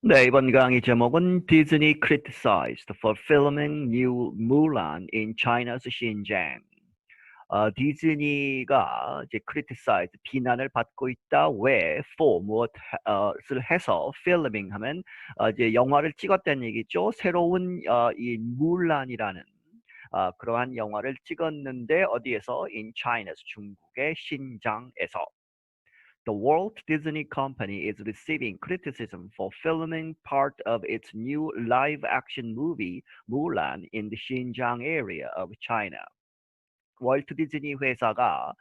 네, 이번 강의 제목은 Disney criticized for filming new Mulan in China's Xinjiang. 디즈니가 이제 criticize 비난을 받고 있다. 왜? for 무엇을 해서 filming 하면 이제 영화를 찍었다는 얘기죠. 새로운 이 물란이라는 그러한 영화를 찍었는데 어디에서? In China's 중국의 신장에서. The Walt Disney Company is receiving criticism for filming part of its new live-action movie Mulan in the Xinjiang area of China. 월트 디즈니 회사가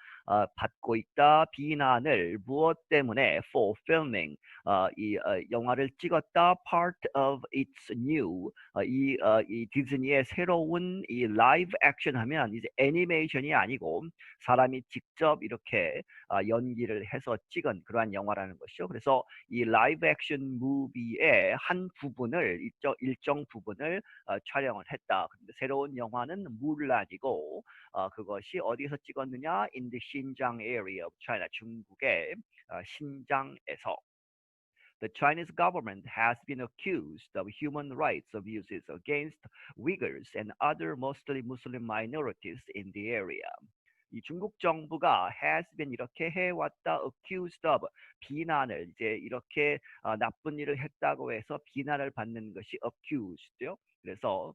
받고 있다 비난을 무엇 때문에 for filming 영화를 찍었다 part of its new 이 디즈니의 새로운 이 라이브 액션 하면 이제 애니메이션이 아니고 사람이 직접 이렇게 연기를 해서 찍은 그러한 영화라는 것이죠. 그래서 이 라이브 액션 무비의 한 부분을 일정 부분을 촬영을 했다. 근데 새로운 영화는 물란이고 그것이 어디에서 찍었느냐? In the Xinjiang area of China, 중국의 신장에서. The Chinese government has been accused of human rights abuses against Uyghurs and other mostly Muslim minorities in the area. 이 중국 정부가 has been 이렇게 해왔다, accused of 비난을 이제 이렇게 나쁜 일을 했다고 해서 비난을 받는 것이 accused요. 그래서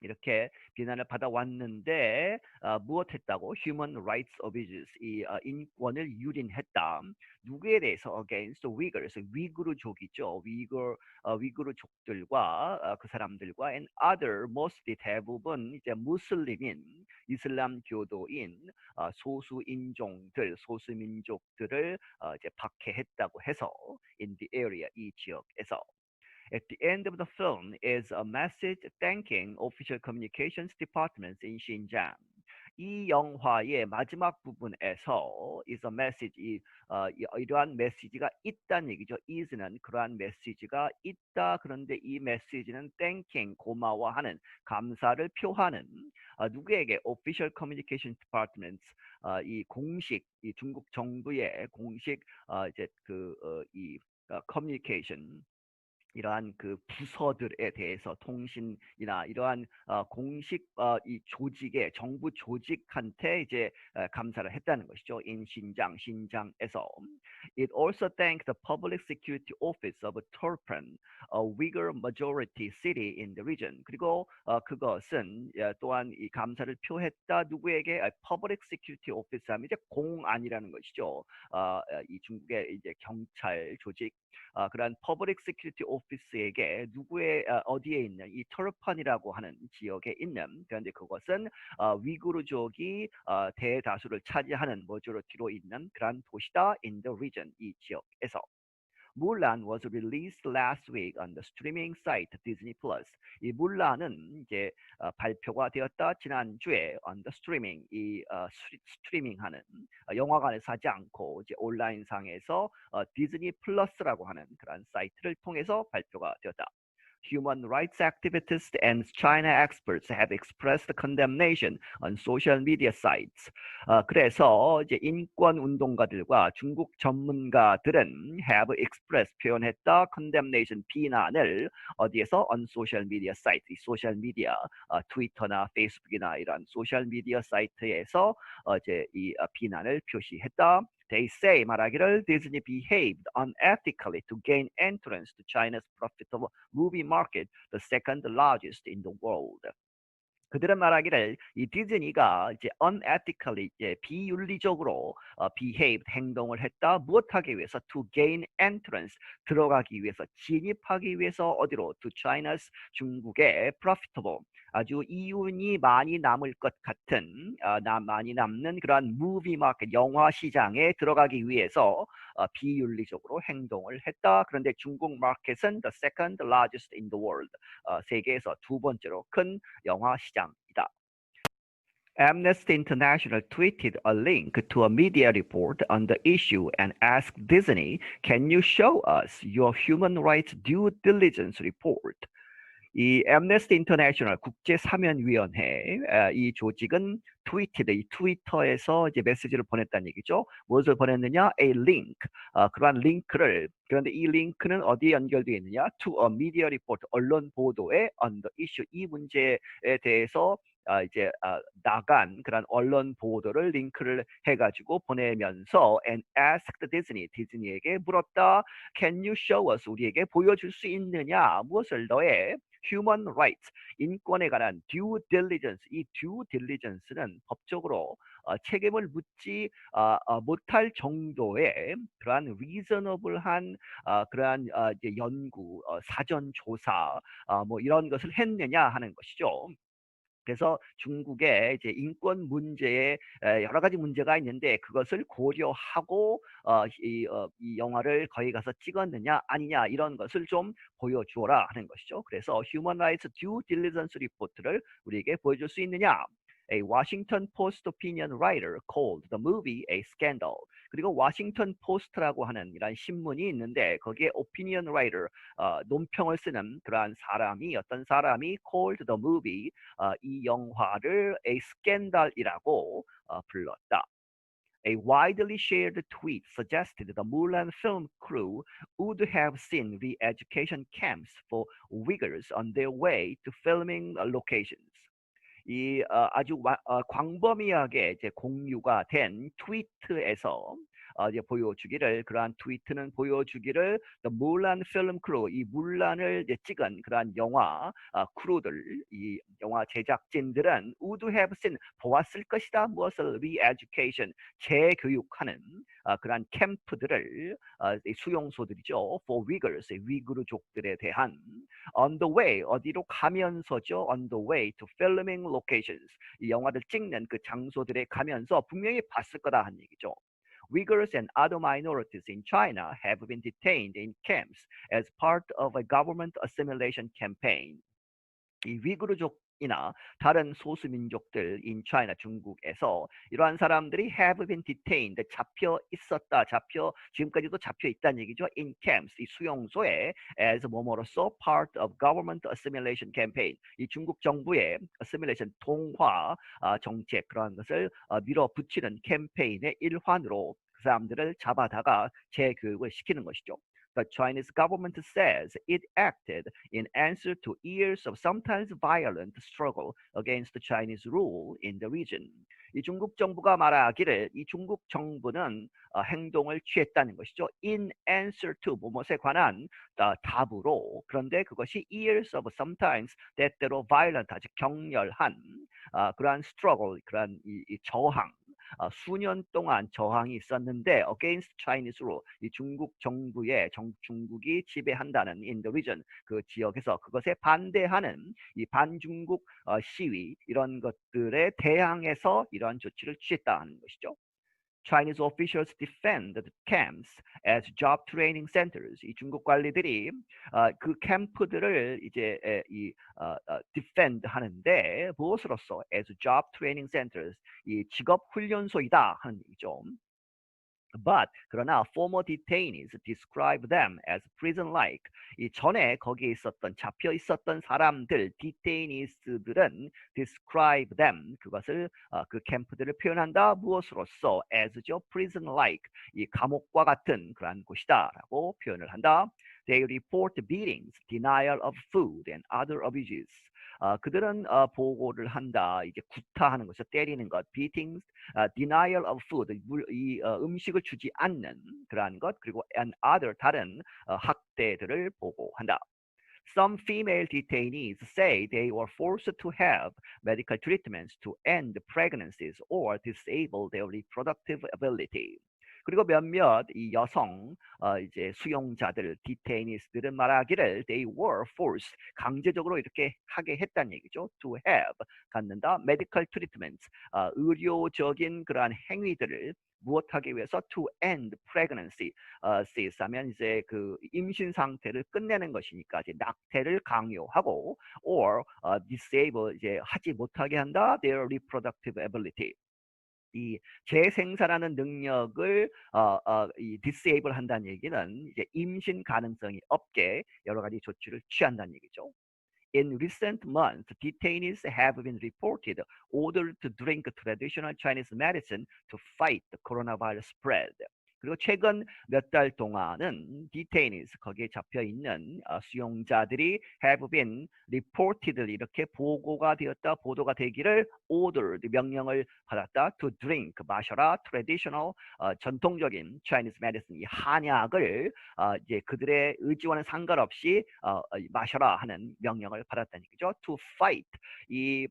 이렇게 비난을 받아왔는데 무엇했다고? Human rights abuses, 인권을 유린했다. 누구에 대해서? Against Uyghurs, 위구르족이죠. 위구르족들과 그 사람들과 and other, mostly 대부분 이제 무슬림인, 이슬람 교도인 소수 인종들, 소수민족들을 이제 박해했다고 해서 in the area, 이 지역에서. At the end of the film is a message thanking official communications departments in Xinjiang. 이 영화의 마지막 부분에서 is a message, 이러한 메시지가 있다는 얘기죠. is는 그러한 메시지가 있다. 그런데 이 메시지는 thanking, 고마워하는, 감사를 표하는 누구에게? official communication departments, 이 공식, 이 중국 정부의 공식 이제 이 communication 이러한 그 부서들에 대해서 통신이나 이러한 공식 이 조직의 정부 조직한테 이제 감사를 했다는 것이죠. in 신장에서. It also thanked the Public Security Office of Turpan, a Uyghur majority city in the region. 그리고 그것은 또한 이 감사를 표했다. 누구에게? Public Security Office 하면 이제 공안이라는 것이죠. 이 중국의 이제 경찰 조직. 그러한 퍼블릭 시큐리티 오피스에게 누구의 어디에 있는 이 터르판이라고 하는 지역에 있는, 그런데 그것은 위구르족이 대다수를 차지하는 머저리티로 있는 그러한 도시다. in the region, 이 지역에서. Mulan was released last week on the streaming site Disney Plus. 이 물란은 이제 발표가 되었다 지난주에 on the streaming, 스트리밍하는 영화관에서 하지 않고 이제 온라인상에서 디즈니 플러스라고 하는 그런 사이트를 통해서 발표가 되었다. Human rights activists and China experts have expressed condemnation on social media sites. 그래서 이제 인권 운동가들과 중국 전문가들은 have expressed, 표현했다, condemnation, 비난을 어디에서? on social media sites, 이 소셜 미디어, 트위터나 페이스북이나 이런 소셜 미디어 사이트에서 이제 이 비난을 표시했다. They say, 말하기를, Disney behaved unethically to gain entrance to China's profitable movie market, the second largest in the world. 그들은 말하기를 이 디즈니가 이제 unethically, 비윤리적으로 behaved, 행동을 했다. 무엇하기 위해서? To gain entrance, 들어가기 위해서, 진입하기 위해서 어디로? To China's, 중국의 profitable, 아주 이윤이 많이 남을 것 같은 많이 남는 그러한 무비 마켓, 영화 시장에 들어가기 위해서 비윤리적으로 행동을 했다. 그런데 중국 마켓은 the second largest in the world, 세계에서 두 번째로 큰 영화 시장이다. Amnesty International tweeted a link to a media report on the issue and asked Disney, "Can you show us your human rights due diligence report?" 이 Amnesty International 국제사면위원회 이 조직은 트위티드 이 트위터에서 이제 메시지를 보냈다는 얘기죠. 무엇을 보냈느냐? A link 그러한 링크를 그런데 이 링크는 어디에 연결되어 있느냐? To a media report 언론 보도에 on the issue 이 문제에 대해서 이제 나간 그런 언론 보도를 링크를 해가지고 보내면서 and asked Disney 디즈니에게 물었다. Can you show us 우리에게 보여줄 수 있느냐? 무엇을 너의 human rights 인권에 관한 due diligence 이 due diligence는 법적으로 책임을 묻지 못할 정도의 그러한 reasonable한 그러한 이제 연구 사전 조사 뭐 이런 것을 했느냐 하는 것이죠. 그래서 중국의 이제 인권 문제에 여러 가지 문제가 있는데 그것을 고려하고 이 영화를 거기 가서 찍었느냐 아니냐 이런 것을 좀 보여주어라 하는 것이죠. 그래서 Human Rights Due Diligence 리포트를 우리에게 보여줄 수 있느냐? A Washington Post opinion writer called the movie a scandal. 그리고 워싱턴 포스트라고 하는 이런 신문이 있는데 거기에 opinion writer 논평을 쓰는 그러한 사람이 어떤 사람이 called the movie 이 영화를 a scandal이라고 불렀다. A widely shared tweet suggested the Mulan film crew would have seen re-education camps for Uyghurs on their way to filming locations. 이 아주 광범위하게 이제 공유가 된 트위트에서 이제 보여주기를 그러한 트위트는 보여주기를 The Mulan Film Crew 이 물란을 이제 찍은 그러한 영화 크루들 이 영화 제작진들은 would have seen 보았을 것이다 무엇을 re-education 재교육하는 그러한 캠프들을 수용소들이죠 for Uyghurs 위구르족들에 대한 on the way 어디로 가면서죠 on the way to filming locations 이 영화를 찍는 그 장소들에 가면서 분명히 봤을 거다 한 얘기죠. Uyghurs and other minorities in China have been detained in camps as part of a government assimilation campaign. 이 위구르족이나 다른 소수민족들 in China 중국에서 이러한 사람들이 have been detained 잡혀 있었다 지금까지도 잡혀 있다는 얘기죠 in camps 이 수용소에 as 뭐뭐로서 part of government assimilation campaign 이 중국 정부의 assimilation 동화 정책 그러한 것을 밀어붙이는 캠페인의 일환으로 그 사람들을 잡아다가 재교육을 시키는 것이죠. The Chinese government says it acted in answer to years of sometimes violent struggle against the Chinese rule in the region. 이 중국 정부가 말하기를 이 중국 정부는 행동을 취했다는 것이죠. In answer to 무엇에 관한 답으로 그런데 그것이 years of sometimes 때때로 violent 아주 격렬한 그러한 struggle 그러한 이 저항 수년 동안 저항이 있었는데 against Chinese rule 이 중국 정부의 중국이 지배한다는 in the region 그 지역에서 그것에 반대하는 이 반중국 시위 이런 것들에 대항해서 이러한 조치를 취했다는 것이죠. Chinese officials defend the camps as job training centers. 이 중국 관리들이 그 캠프들을 이제 defend 하는데 무엇으로써 as job training centers 이 직업 훈련소이다 하는 얘기죠. But 그러나 former detainees describe them as prison-like. 이 전에 거기에 있었던 잡혀 있었던 사람들 detainees들은 describe them 그것을 그 캠프들을 표현한다 무엇으로써 as죠 prison-like 이 감옥과 같은 그러한 곳이다라고 표현을 한다. They report beatings, denial of food, and other abuses. 그들은 보고를 한다. 이제 구타하는 것을 때리는 것, beatings, denial of food, 이 음식을 주지 않는 그러한 것, 그리고 and other 다른 학대들을 보고한다. Some female detainees say they were forced to have medical treatments to end pregnancies or disable their reproductive ability. 그리고 몇몇 이 여성 이제 수용자들 detainees들은 말하기를 they were forced 강제적으로 이렇게 하게 했다는 얘기죠. to have 갖는다 medical treatments 의료적인 그러한 행위들을 무엇하기 위해서 to end pregnancy 하면 이제 그 임신 상태를 끝내는 것이니까 이제 낙태를 강요하고 or disable 이제 하지 못하게 한다 their reproductive ability 이 재생산하는 능력을 이 disable 한다는 얘기는 이제 임신 가능성이 없게 여러 가지 조치를 취한다는 얘기죠. In recent months, detainees have been reported ordered to drink traditional Chinese medicine to fight the coronavirus spread. 그리고 최근 몇 달 동안은 detainees 거기에 잡혀 있는 수용자들이 have been reported 이렇게 보고가 되었다, 보도가 되기를 ordered 명령을 받았다 to drink 마셔라 traditional 전통적인 Chinese medicine 이 한약을 이제 그들의 의지와는 상관없이 마셔라 하는 명령을 받았다는 얘기죠. To fight 이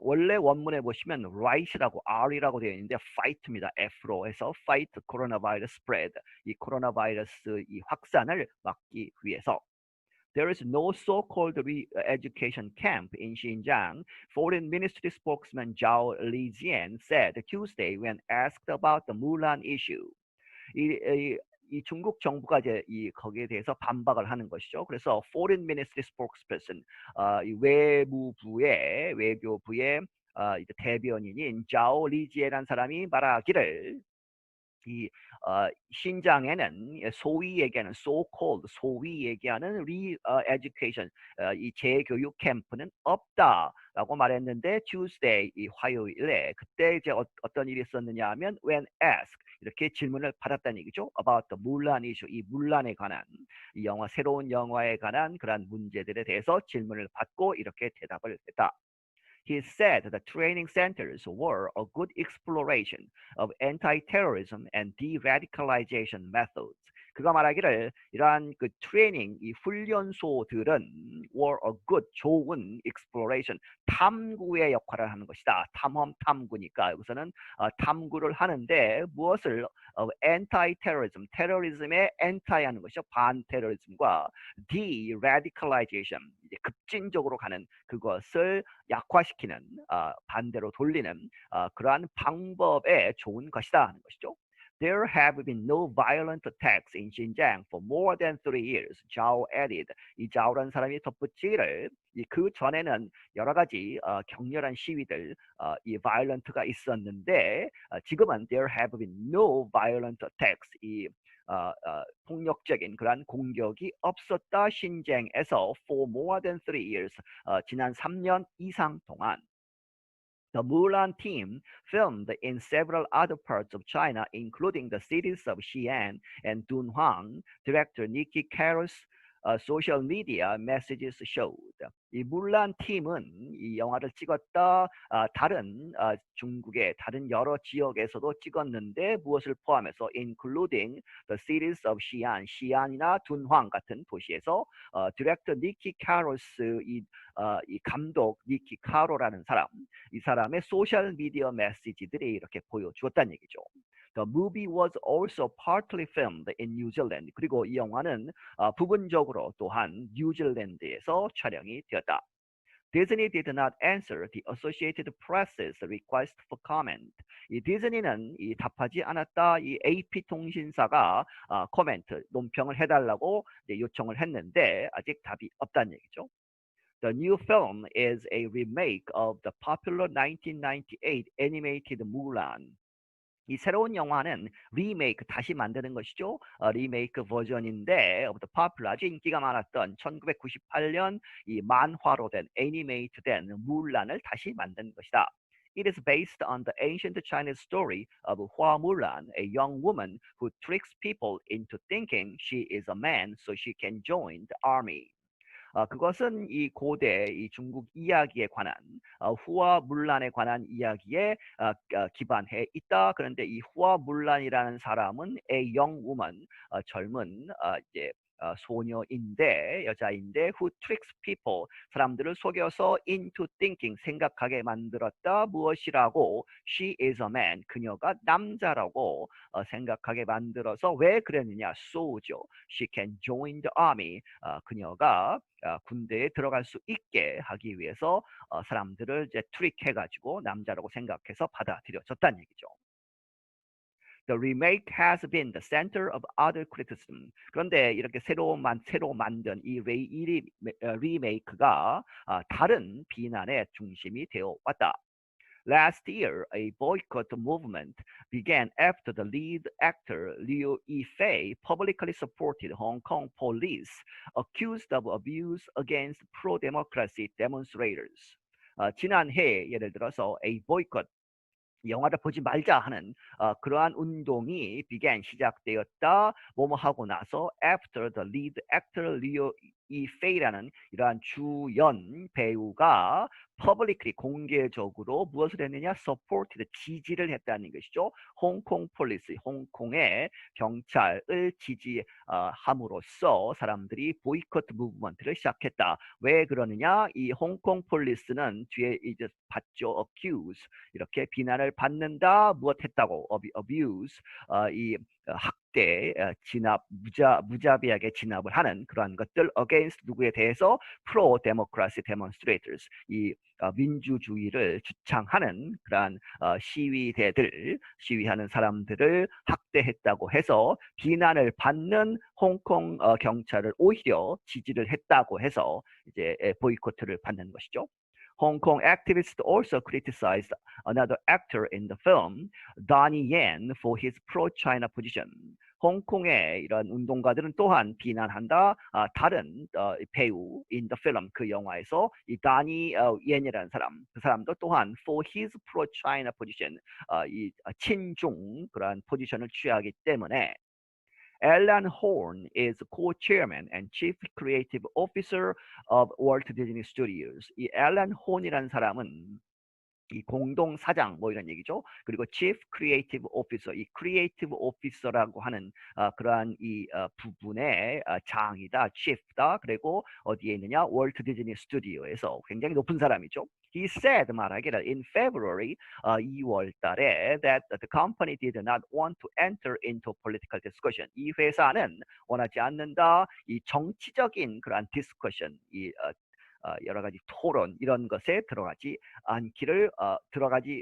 원래 원문에 보시면 right이라고 R이라고 되어 있는데 fight입니다. F로 해서 fight coronavirus spread 이 코로나바이러스 이 확산을 막기 위해서. There is no so-called re-education camp in Xinjiang, Foreign Ministry spokesman Zhao Lijian said Tuesday when asked about the Mulan issue. 이 중국 정부가 이제 이 거기에 대해서 반박을 하는 것이죠. 그래서 Foreign Ministry spokesperson, 이 외교부의 이제 대변인인 자오 리지에라는 사람이 말하기를 이 신장에는 소위 얘기하는 so-called 소위 얘기하는 re-education 이 재교육 캠프는 없다라고 말했는데 Tuesday 이 화요일에 그때 이제 어떤 일이 있었느냐 하면 when asked 이렇게 질문을 받았다는 얘기죠. About the Mulan issue 이 물란에 관한 이 영화 새로운 영화에 관한 그런 문제들에 대해서 질문을 받고 이렇게 대답을 했다. He said the training centers were a good exploration of anti-terrorism and de-radicalization methods. 그가 말하기를 이러한 그 트레이닝, 이 훈련소들은 were a good, 좋은 exploration, 탐구의 역할을 하는 것이다. 탐험, 탐구니까 여기서는 탐구를 하는데 무엇을 anti-terrorism, 테러리즘의 anti하는 것이죠. 반테러리즘과 de-radicalization, 이제 급진적으로 가는 그것을 약화시키는 반대로 돌리는 그러한 방법에 좋은 것이다 하는 것이죠. There have been no violent attacks in Xinjiang for more than 3 years. Zhao added. 이 자오라는 사람이 덧붙이기를 그 전에는 여러 가지 격렬한 시위들, 이 violent가 있었는데 지금은 there have been no violent attacks. 이 폭력적인 그러한 공격이 없었다. 신쟁에서 for more than 3 years. 지난 3년 이상 동안. The Mulan team filmed in several other parts of China, including the cities of Xi'an and Dunhuang. Director Nikki Caro's social media messages showed. 이 물란 팀은 이 영화를 찍었다 다른 중국의 다른 여러 지역에서도 찍었는데 무엇을 포함해서 including the cities of Xi'an, 시안이나 둔황 같은 도시에서 디렉터 니키 카로스 이 감독 니키 카로라는 사람 이 사람의 소셜 미디어 메시지들이 이렇게 보여주었다는 얘기죠. The movie was also partly filmed in New Zealand. 그리고 이 영화는 부분적으로 또한 뉴질랜드에서 촬영이 되었다. Disney did not answer the Associated Press's request for comment. 이 디즈니는 이 답하지 않았다. 이 AP 통신사가 코멘트, 논평을 해달라고 요청을 했는데 아직 답이 없다는 얘기죠. The new film is a remake of the popular 1998 animated Mulan. 이 새로운 영화는 리메이크 다시 만드는 것이죠. 리메이크 버전인데 of the popular 아주 인기가 많았던 1998년 이 만화로 된 애니메이트된 물란을 다시 만든 것이다. It is based on the ancient Chinese story of Hua Mulan, a young woman who tricks people into thinking she is a man so she can join the army. 그것은 이 고대 이 중국 이야기에 관한 후와 물란에 관한 이야기에 기반해 있다. 그런데 이 후와 물란이라는 사람은 a young woman 젊은 이제 소녀인데 여자인데 who tricks people 사람들을 속여서 into thinking 생각하게 만들었다. 무엇이라고 she is a man 그녀가 남자라고 생각하게 만들어서 왜 그랬느냐 so죠. She can join the army 그녀가 군대에 들어갈 수 있게 하기 위해서 사람들을 이제 트릭해가지고 남자라고 생각해서 받아들여졌다는 얘기죠. The remake has been the center of other criticism. 그런데 이렇게 새로 만든 이 리메이크가 다른 비난의 중심이 되어 왔다. Last year, a boycott movement began after the lead actor Liu Yifei publicly supported Hong Kong police accused of abuse against pro-democracy demonstrators. 지난해 예를 들어서 a boycott 영화를 보지 말자 하는 그러한 운동이 began 시작되었다. 뭐뭐 하고 나서 after the lead actor Leo 이페이라는 이러한 주연 배우가 publicly 공개적으로 무엇을 했느냐? supported 지지를 했다는 것이죠. 홍콩 폴리스 홍콩의 경찰을 지지함으로써 사람들이 보이콧 무브먼트를 시작했다. 왜 그러느냐? 이 홍콩 폴리스는 뒤에 이제 받죠. accuse 이렇게 비난을 받는다. 무엇했다고? abuse 이 학대, 진압, 무자비하게 진압을 하는 그러한 것들 against 누구에 대해서 pro democracy demonstrators 이 민주주의를 주창하는 그러한 시위대들, 시위하는 사람들을 학대했다고 해서 비난을 받는 홍콩 경찰을 오히려 지지를 했다고 해서 이제 보이콧을 받는 것이죠. Hong Kong activists also criticized another actor in the film, Donnie Yen, for his pro-China position. 홍콩의 이런 운동가들은 또한 비난한다. 다른 배우 in the film 그 영화에서 이 다니 옌이라는 사람, 그 사람도 또한 for his pro-China position 이 친중 그러한 포지션을 취하기 때문에 Alan Horn is co-chairman and chief creative officer of Walt Disney Studios. 이 앨런 혼이라는 사람은 이 공동 사장 뭐 이런 얘기죠. 그리고 chief creative officer 이 creative officer라고 하는 그러한 이 부분의 장이다, chief다. 그리고 어디에 있느냐? 월트 디즈니 스튜디오에서 굉장히 높은 사람이죠. He said 말하기를 in February 2월 달에 that the company did not want to enter into political discussion. 이 회사는 원하지 않는다. 이 정치적인 그러한 discussion 이 여러 가지 토론 이런 것에 들어가지 않기를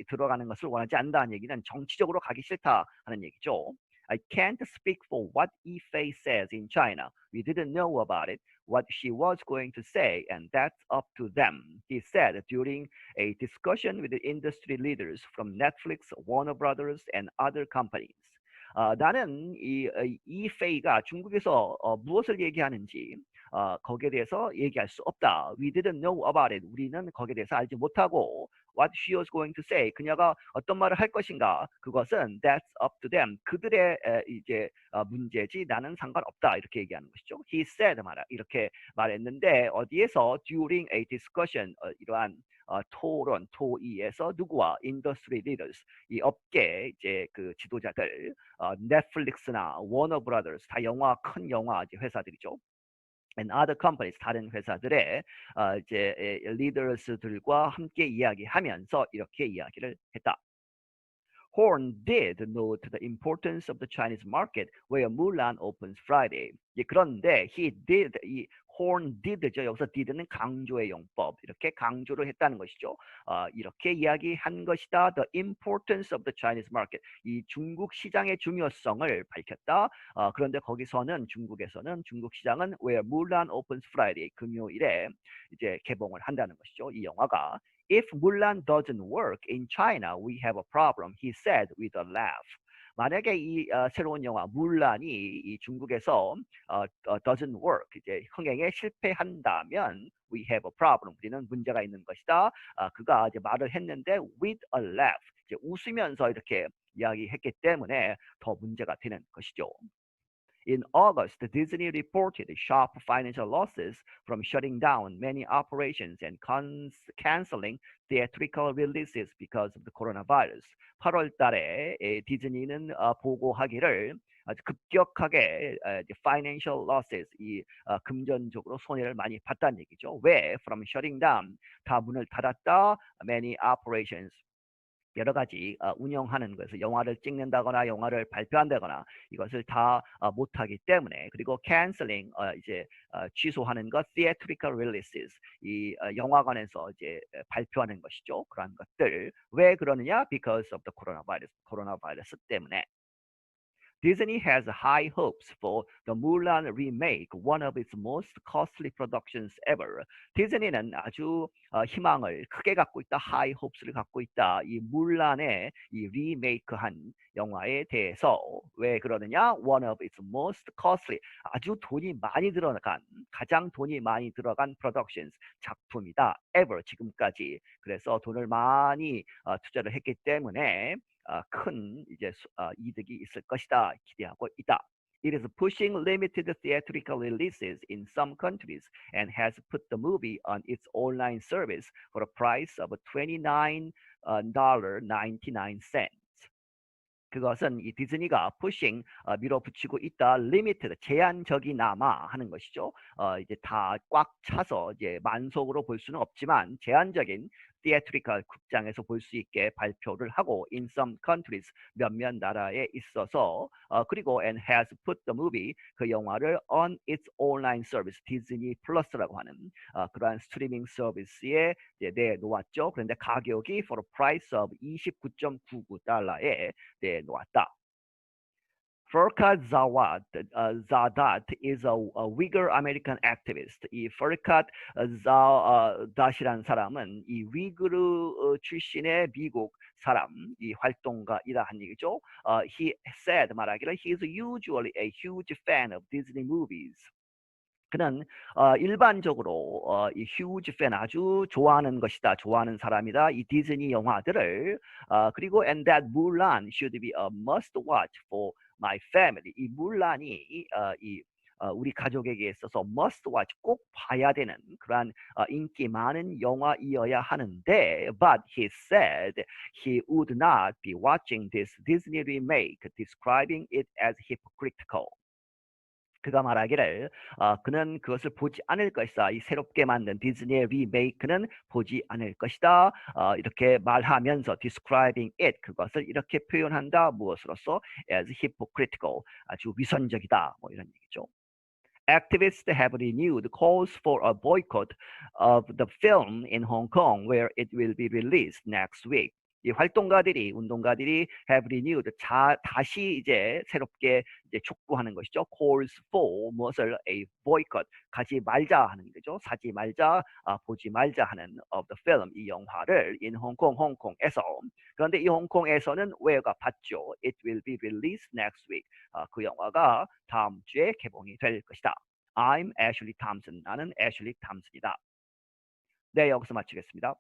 들어가는 것을 원하지 않는다는 얘기는 정치적으로 가기 싫다 하는 얘기죠. I can't speak for what Yifei says in China. We didn't know about it, what she was going to say, and that's up to them, he said during a discussion with the industry leaders from Netflix, Warner Brothers, and other companies. 나는 이페이가 중국에서 무엇을 얘기하는지 거기에 대해서 얘기할 수 없다. We didn't know about it. 우리는 거기에 대해서 알지 못하고 what she was going to say. 그녀가 어떤 말을 할 것인가. 그것은 that's up to them. 그들의 이제 문제지 나는 상관없다. 이렇게 얘기하는 것이죠. He said 이렇게 말했는데 어디에서 during a discussion 이러한 토론, 토의에서 누구와 industry leaders 이 업계 이제 그 지도자들 넷플릭스나 워너 브라더스 다 영화 큰 영화 회사들이죠. and other companies 다른 회사들의 이제 리더스들과 함께 이야기하면서 이렇게 이야기를 했다. Horn did note the importance of the Chinese market where Mulan opens Friday. 그런데 이 Horn did죠. 여기서 did는 강조의 용법. 이렇게 강조를 했다는 것이죠. 이렇게 이야기한 것이다. The importance of the Chinese market. 이 중국 시장의 중요성을 밝혔다. 그런데 거기서는 중국에서는 중국 시장은 where Mulan opens Friday. 금요일에 이제 개봉을 한다는 것이죠. 이 영화가. If Mulan doesn't work in China, we have a problem, he said with a laugh. 만약에 이 새로운 영화 물란이 이 중국에서 doesn't work 이제 흥행에 실패한다면 we have a problem 우리는 문제가 있는 것이다. 그가 이제 말을 했는데 with a laugh 이제 웃으면서 이렇게 이야기했기 때문에 더 문제가 되는 것이죠. In August, Disney reported sharp financial losses from shutting down many operations and canceling theatrical releases because of the coronavirus. 8월 달에 디즈니는 보고하기를 아주 급격하게 financial losses, 이 금전적으로 손해를 많이 봤다는 얘기죠. 왜? From shutting down, 다 문을 닫았다. Many operations, 여러 가지 운영하는 것을 영화를 찍는다거나 영화를 발표한다거나 이것을 다 못하기 때문에 그리고 canceling 이제 취소하는 것 theatrical releases 이 영화관에서 이제 발표하는 것이죠. 그러한 것들 왜 그러느냐 because of the coronavirus 때문에 Disney has high hopes for the Mulan remake, one of its most costly productions ever. 디즈니는 아주 희망을 크게 갖고 있다, high hopes를 갖고 있다. 이 물란의 이 리메이크한 영화에 대해서 왜 그러느냐? One of its most costly, 아주 돈이 많이 들어간, 가장 돈이 많이 들어간 productions, 작품이다. ever, 지금까지. 그래서 돈을 많이 투자를 했기 때문에 큰 이제 이득이 있을 것이다 기대하고 있다. It is pushing limited theatrical releases in some countries and has put the movie on its online service for a price of $29.99. 그것은 이 디즈니가 pushing 밀어붙이고 있다, limited 제한적이나마 하는 것이죠. 이제 다 꽉 차서 이제 만속으로 볼 수는 없지만 제한적인 theatrical 극장에서 볼 수 있게 발표를 하고 in some countries 몇몇 나라에 있어서 그리고 and has put the movie 그 영화를 on its online service 디즈니 플러스라고 하는 그러한 스트리밍 서비스에 내놓았죠. 그런데 가격이 for a price of 29.99달러에 내놓았다. Farkhad Zadat is a Uyghur American activist. 이 Farkhad Zadat이라는 사람은 이 위구르 출신의 미국 사람, 이 활동가이다 한 얘기죠. He said 말하기를 he is usually a huge fan of Disney movies. 그는 일반적으로 이 huge fan 아주 좋아하는 것이다, 좋아하는 사람이다. 이 디즈니 영화들을 그리고 and that Mulan should be a must watch for my family. 이 물란이 이 우리 가족에게 있어서 must watch 꼭 봐야 되는 그러한 인기 많은 영화이어야 하는데 but he said he would not be watching this Disney remake describing it as hypocritical. 그가 말하기를 그는 그것을 보지 않을 것이다. 이 새롭게 만든 디즈니의 리메이크는 보지 않을 것이다. 이렇게 말하면서 describing it 그것을 이렇게 표현한다. 무엇으로서? as hypocritical 아주 위선적이다. 뭐 이런 얘기죠. Activists have renewed calls for a boycott of the film in Hong Kong, where it will be released next week. 이 활동가들이, 운동가들이 have renewed, 다시 이제 새롭게 이제 촉구하는 것이죠. calls for 무엇을 a boycott, 가지 말자 하는 거죠. 사지 말자, 보지 말자 하는 of the film, 이 영화를 in Hong Kong, 홍콩에서. 그런데 이 홍콩에서는 where가 봤죠. It will be released next week. 그 영화가 다음 주에 개봉이 될 것이다. I'm Ashley Thompson. 나는 애슐리 탐슨이다. 네, 여기서 마치겠습니다.